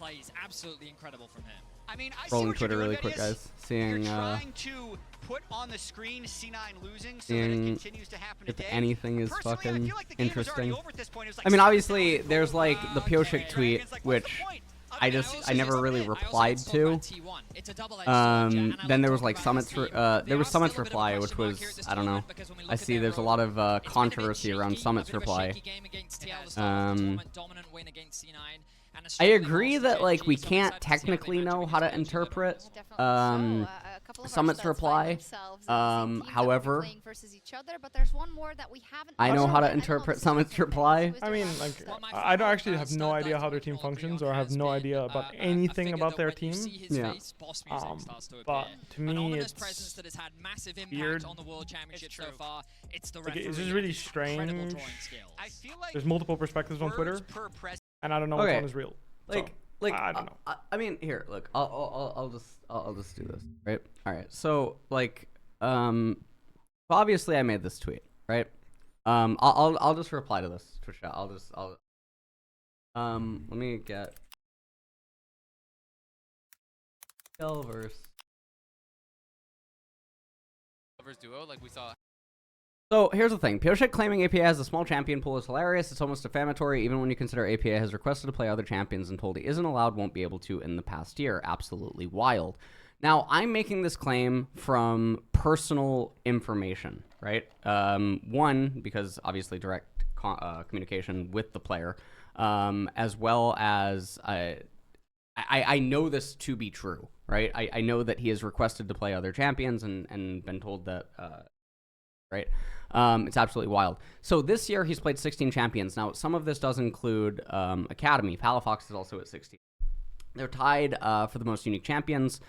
play is absolutely incredible from him. I mean, I Rolling see what Twitter you're doing, really quick, Vedius. guys. Seeing You're trying to put on the screen C9 losing so that it continues to happen if today. anything is Personally, fucking I feel like the game was already interesting. over at this point. It was like I mean, 7-0 obviously, goal. there's like the Pyosik Dragons, tweet, like, what's the which point? I never really replied to. It's a double-edged sword, and I Then like there was talking like about Summit's his team. there was They are Summit's still a bit of a reply, question which mark was here at this I don't know. tournament, because when we I look see at there's a their lot road, of it's been a bit controversy around shaky, Summit's a bit of a reply. shaky game against TL, the start of the tournament, dominant win against C9, and a I strength agree loss that to like we JG, so can't excited to see how they technically match up know how to against Belgium. interpret Definitely so. A couple of our Summit's studs find reply. themselves in the same teams that we'll be However, playing versus each other, but there's one more that we haven't I know how to yet. interpret this is Summit's something reply. that I mean, Twister like, said. Well, my I don't favorite, actually have no stud idea that how their to team recall, to be functions or have honest, no has idea been, about a anything figure about that their when you team. see his Yeah. face, boss music starts to But appear. to An me, ominous it's presence that has had massive impact weird. on the World Championship so true. far. It's the Like, it's referee just really and his incredible strange. drawing skills. I feel like There's multiple perspectives on Twitter, words per pres- and I don't know which Okay. one is real. Like, So, I don't know. I mean, here, look, I'll just do this, right? All right. So, like, obviously, I made this tweet, right? I'll just reply to this Twitch chat. Let me get Delverse. Duo, like we saw. So here's the thing. Pyosik claiming APA has a small champion pool is hilarious. It's almost defamatory, even when you consider APA has requested to play other champions and told he isn't allowed, won't be able to in the past year. Absolutely wild. Now, I'm making this claim from personal information, right? One, because obviously direct communication with the player, as well as I know this to be true, right? I know that he has requested to play other champions and been told that, right? It's absolutely wild. So this year he's played 16 champions. Now, some of this does include Academy. Palafox is also at 16. They're tied for the most unique champions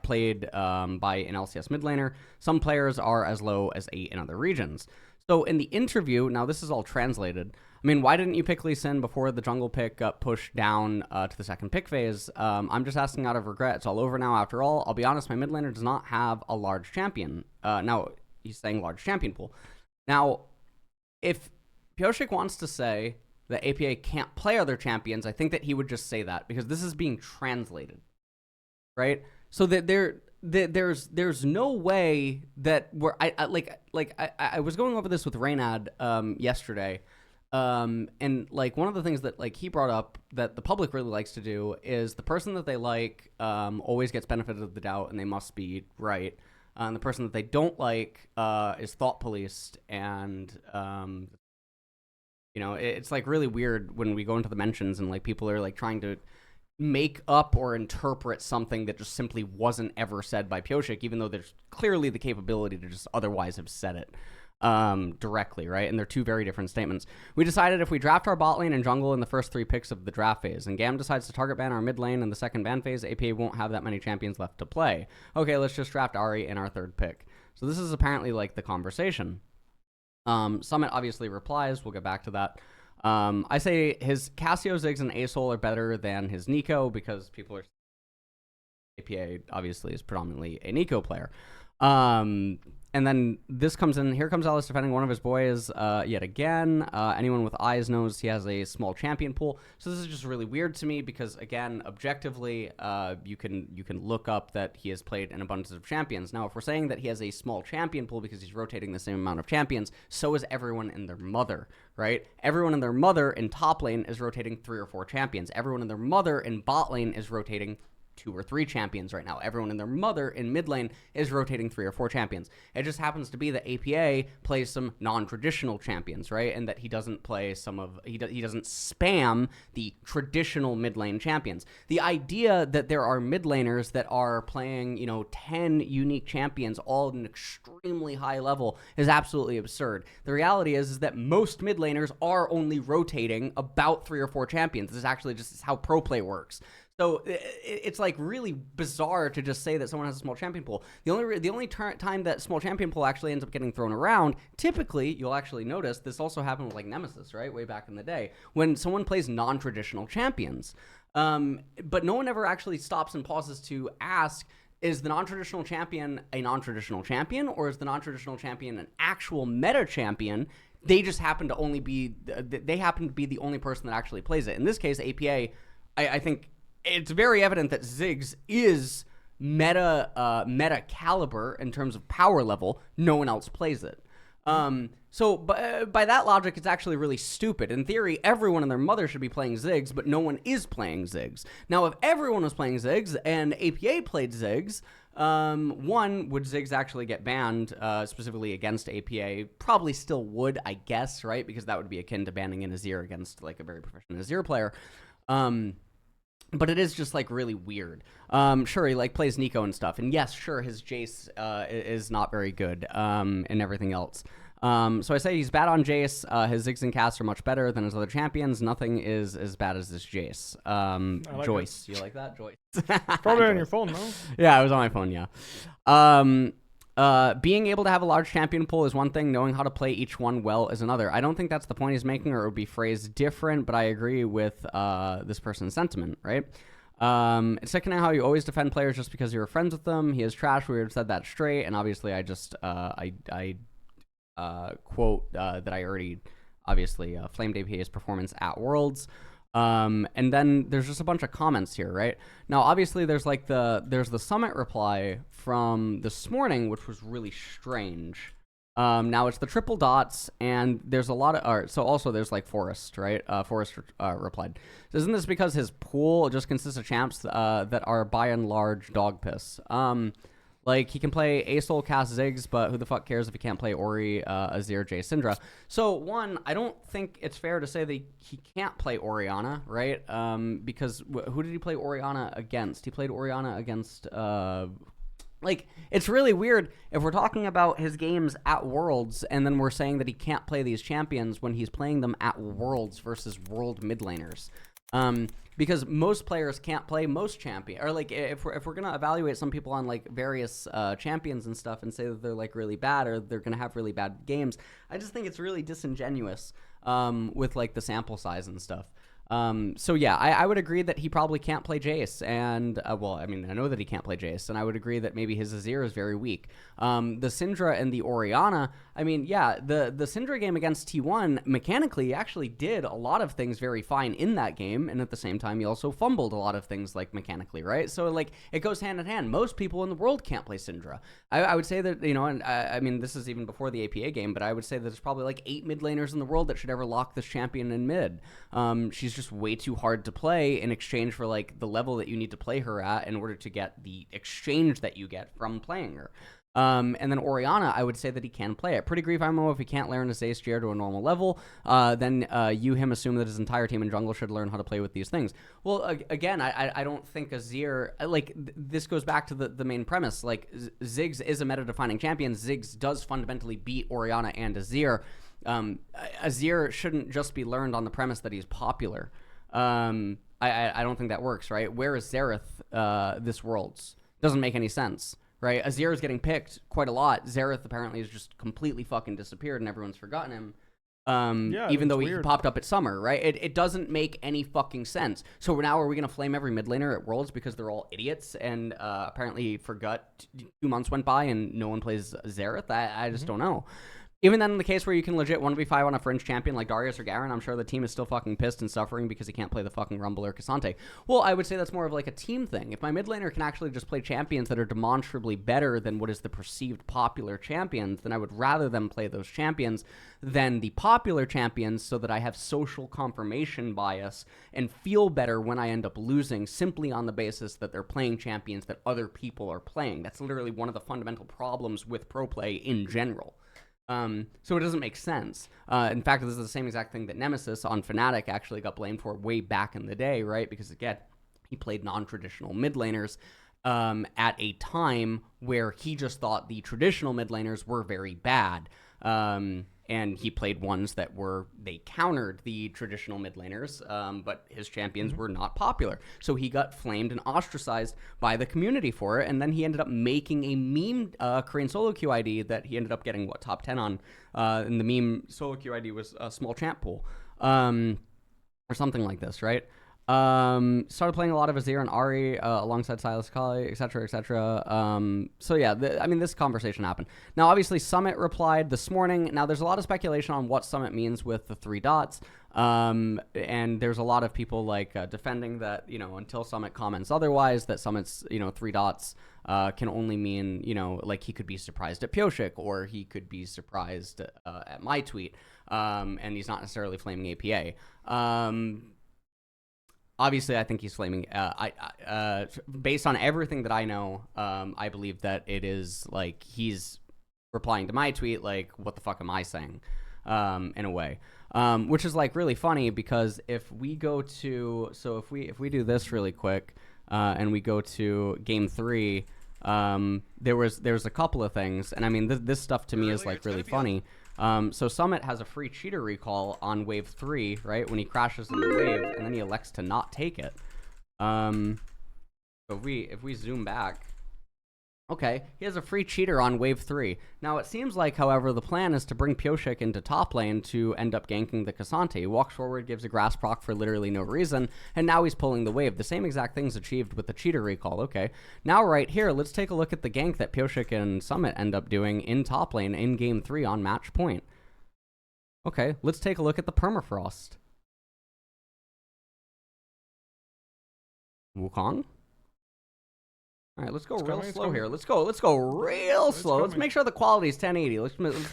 played by an LCS mid laner. Some players are as low as 8 in other regions. So in the interview, now this is all translated. I mean, why didn't you pick Lee Sin before the jungle pick got pushed down to the second pick phase? I'm just asking out of regret. It's all over now after all. I'll be honest, my mid laner does not have a large champion. Now, he's saying large champion pool. Now, if Pyosik wants to say that APA can't play other champions, I think that he would just say that because this is being translated, right? So that there's no way that I was going over this with Reynad yesterday, and like one of the things that like he brought up that the public really likes to do is the person that they like always gets benefit of the doubt and they must be right. And the person that they don't like is thought policed, and you know, it's like really weird when we go into the mentions and like people are like trying to make up or interpret something that just simply wasn't ever said by Pyosik, even though there's clearly the capability to just otherwise have said it directly, right? And they're two very different statements. We decided if we draft our bot lane and jungle in the first 3 picks of the draft phase, and Gam decides to target ban our mid lane in the second ban phase, APA won't have that many champions left to play. Okay, let's just draft Ahri in our 3rd pick. So this is apparently like the conversation. Summit obviously replies. We'll get back to that. I say his Cassio, Ziggs, and Asol are better than his Nico because people are... APA obviously is predominantly a Nico player. And then this comes in. Here comes Ellis defending one of his boys yet again. Anyone with eyes knows he has a small champion pool. So this is just really weird to me because, again, objectively, you can look up that he has played an abundance of champions. Now, if we're saying that he has a small champion pool because he's rotating the same amount of champions, so is everyone and their mother, right? Everyone and their mother in top lane is rotating 3 or 4 champions. Everyone and their mother in bot lane is rotating 2 or 3 champions right now. Everyone and their mother in mid lane is rotating 3 or 4 champions. It just happens to be that APA plays some non-traditional champions, right? And that he doesn't play he doesn't spam the traditional mid lane champions. The idea that there are mid laners that are playing, 10 unique champions all at an extremely high level is absolutely absurd. The reality is that most mid laners are only rotating about 3 or 4 champions. This is actually just how pro play works. So it's like really bizarre to just say that someone has a small champion pool. The only time that small champion pool actually ends up getting thrown around, typically, you'll actually notice this also happened with like Nemesis, right? Way back in the day when someone plays non-traditional champions. But no one ever actually stops and pauses to ask, is the non-traditional champion a non-traditional champion, or is the non-traditional champion an actual meta champion? They just happen to be the only person that actually plays it. In this case, APA, I think it's very evident that Ziggs is meta caliber in terms of power level. No one else plays it. So by that logic, it's actually really stupid. In theory, everyone and their mother should be playing Ziggs, but no one is playing Ziggs. Now, if everyone was playing Ziggs and APA played Ziggs, would Ziggs actually get banned, specifically against APA? Probably still would, I guess, right? Because that would be akin to banning an Azir against, like, a very proficient Azir player. But it is just, like, really weird. Sure, he, like, plays Nico and stuff. And yes, sure, his Jace is not very good and everything else. So I say he's bad on Jace. His Ziggs and casts are much better than his other champions. Nothing is as bad as this Jace. like Joyce. You like that? Joyce. Probably on your phone, no? Yeah, it was on my phone, yeah. Being able to have a large champion pool is one thing. Knowing how to play each one well is another. I don't think that's the point he's making, or it would be phrased different, but I agree with this person's sentiment, right? It's sickening how you always defend players just because you're friends with them. He is trash. We have said that straight, and obviously I just quote that I already obviously flamed APA's performance at Worlds. And then there's just a bunch of comments here, right? Now, obviously, there's the Summit reply from this morning, which was really strange. Now it's the triple dots, and there's a lot of so also there's like Forrest, right? Forrest replied, "Isn't this because his pool just consists of champs that are by and large dog piss?" Like, he can play Asol, cast Ziggs, but who the fuck cares if he can't play Ori, Azir, Jay, Syndra? So, one, I don't think it's fair to say that he can't play Orianna, right? Because who did he play Orianna against? He played Orianna against, like, it's really weird if we're talking about his games at Worlds, and then we're saying that he can't play these champions when he's playing them at Worlds versus World mid laners. Because most players can't play most champion, or like if we're gonna evaluate some people on like various champions and stuff and say that they're like really bad or they're gonna have really bad games, I just think it's really disingenuous with like the sample size and stuff. So yeah, I would agree that he probably can't play Jace, and well, I mean, I know that he can't play Jace, and I would agree that maybe his Azir is very weak. The Syndra and the Orianna, I mean, yeah, the Syndra game against T1, mechanically, he actually did a lot of things very fine in that game, and at the same time, he also fumbled a lot of things, like, mechanically, right? So, like, it goes hand in hand. Most people in the world can't play Syndra. I would say that, you know, and I mean, this is even before the APA game, but I would say that there's probably, like, 8 mid laners in the world that should ever lock this champion in mid. She's just way too hard to play in exchange for, like, the level that you need to play her at in order to get the exchange that you get from playing her. And then Orianna, I would say that he can play it. Pretty grief IMO if he can't learn to say Jair to a normal level, then him assume that his entire team in jungle should learn how to play with these things. Well, again, I don't think Azir, like, this goes back to the main premise. Like, Ziggs is a meta-defining champion. Ziggs does fundamentally beat Orianna and Azir. Azir shouldn't just be learned on the premise that he's popular. I don't think that works, right? Where is Xerath this Worlds? Doesn't make any sense. Right, Azir is getting picked quite a lot. Xerath apparently has just completely fucking disappeared, and everyone's forgotten him. Yeah, even though weird. he popped up at Summer, right? It doesn't make any fucking sense. So now are we gonna flame every mid laner at Worlds because they're all idiots and apparently forgot 2 months went by and no one plays Xerath? I just don't know. Even then, in the case where you can legit 1v5 on a fringe champion like Darius or Garen, I'm sure the team is still fucking pissed and suffering because he can't play the fucking Rumble or Cassante. Well, I would say that's more of like a team thing. If my mid laner can actually just play champions that are demonstrably better than what is the perceived popular champions, then I would rather them play those champions than the popular champions so that I have social confirmation bias and feel better when I end up losing simply on the basis that they're playing champions that other people are playing. That's literally one of the fundamental problems with pro play in general. So it doesn't make sense. In fact, this is the same exact thing that Nemesis on Fnatic actually got blamed for way back in the day, right? Because, again, he played non-traditional mid laners at a time where he just thought the traditional mid laners were very bad. And he played ones that they countered the traditional mid laners, but his champions were not popular. So he got flamed and ostracized by the community for it, and then he ended up making a meme Korean solo queue ID that he ended up getting, top 10 on, and the meme solo queue ID was a small champ pool, or something like this, right? Started playing a lot of Azir and Ari alongside Silas Kali, etc., etc. So yeah, I mean, this conversation happened. Now, obviously, Summit replied this morning. Now, there's a lot of speculation on what Summit means with the 3 dots. And there's a lot of people like defending that, you know, until Summit comments otherwise, that Summit's, you know, 3 dots can only mean, you know, like he could be surprised at Pyosik, or he could be surprised at my tweet, and he's not necessarily flaming APA. Obviously, I think he's flaming. Based on everything that I know, I believe that it is like he's replying to my tweet, like, "What the fuck am I saying?" In a way, which is like really funny, because if we go to, so if we do this really quick, and we go to game 3, there's a couple of things, and I mean this stuff to me is like really funny. So Summit has a free cheater recall on wave 3, right? When he crashes in the wave, and then he elects to not take it. So if we zoom back, okay, he has a free cheater on wave 3. Now it seems like, however, the plan is to bring Pyosik into top lane to end up ganking the Cassante. He walks forward, gives a grass proc for literally no reason, and now he's pulling the wave. The same exact thing's achieved with the cheater recall. Okay, now right here, let's take a look at the gank that Pyosik and Summit end up doing in top lane in game 3 on match point. Okay, let's take a look at the permafrost. Wukong? All right, let's go real slow here. Let's go real slow. Let's make sure the quality is 1080. Let's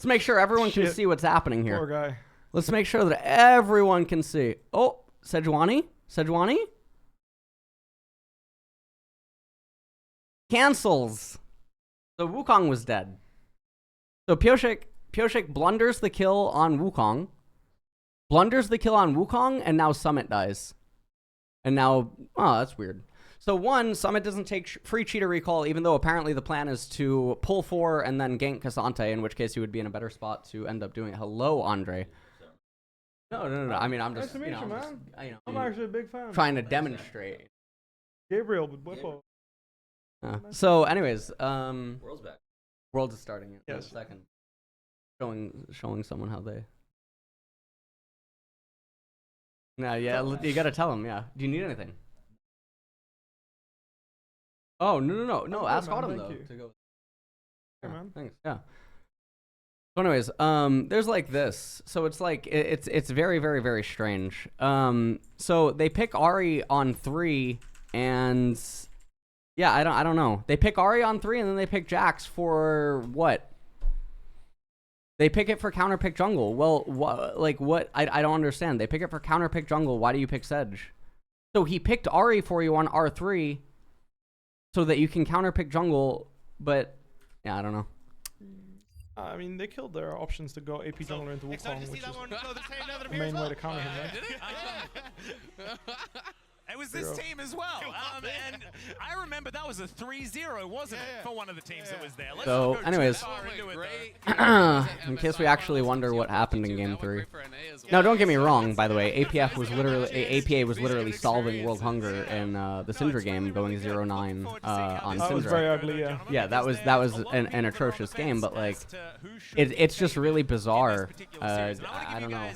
make sure everyone can see what's happening here. Poor guy. Let's make sure that everyone can see. Oh, Sejuani? Cancels. So Wukong was dead. So Pyosik blunders the kill on Wukong. And now Summit dies. And now, oh, that's weird. So one, Summit doesn't take free cheater recall, even though apparently the plan is to pull 4 and then gank Cassante, in which case he would be in a better spot to end up doing it. Hello, Andre. No. I mean, I'm just, Nice to meet you, man. Just, I'm actually a big fan. trying to demonstrate. Gabriel with Bwipo. So, anyways, World's back. World is starting in a second. Showing someone how they. Yeah, you gotta tell them. Yeah. Do you need anything? Oh, no. Ask Autumn, though, to go. Yeah, man. Thanks. Yeah. So anyways, there's like this. So it's like, it's very, very, very strange. So they pick Ari on 3, and yeah, I don't know. They pick Ari on 3, and then they pick Jax for what? They pick it for counter pick jungle. Well, what? I don't understand. They pick it for counter pick jungle. Why do you pick Sedge? So he picked Ari for you on R3. So that you can counterpick jungle, but yeah, I don't know. I mean, they killed their options to go AP jungler into Wukong, which is the main way to counter him, right? It was this team as well. And I remember that was a 3-0, wasn't it, for one of the teams that was there. Let's So, not go anyways, too far into it, in case we actually wonder what happened in game 3. Now, don't get me wrong, by the way, APA was literally solving world hunger in the Syndra game, going 0-9 on Syndra. That was very ugly, yeah. Yeah, that was an atrocious game, but like, it's just really bizarre. I don't know.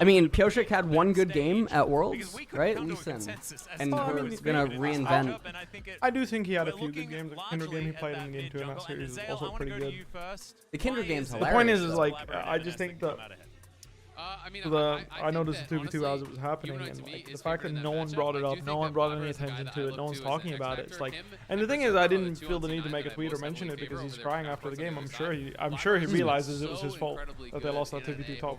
I mean, Pyosik had one good game at Worlds, right? Lee Sin. And we're gonna reinvent. I do think he had a few good games. The Kindred game he played in game 2 in that series is also pretty good. The Kindred game's hilarious. The point is like, I just think that I noticed the 2v2 as it was happening, and like the fact that no one brought it up, no one brought any attention to it, no one's talking about it. It's like, and the thing is, I didn't feel the need to make a tweet or mention it because he's crying after the game. I'm sure he realizes it was his fault that they lost that 2v2 top.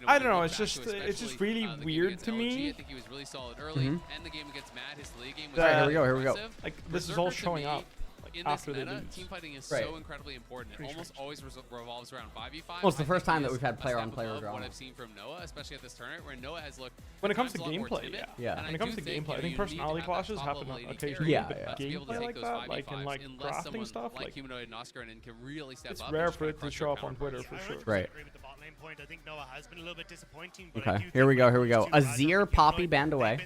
I don't know. It's just really weird to me. Here we go. Like this is all showing up. After they lose. Team fighting is so incredibly important. It almost always revolves around 5v5. Well, it's the first time that we've had player-on-player drama. What I've seen from Noah, especially at this tournament, where Noah has looked. When it comes to gameplay, yeah. When it comes to gameplay, I think personality clashes happen occasionally. Yeah, but gameplay like that, like in like crafting stuff, like Humanoid and Oscar and can really step it's up. rare for it to show up on Twitter for sure. Right. I think Noah has been a little bit disappointing. Okay. Here we go. Azir Poppy banned away.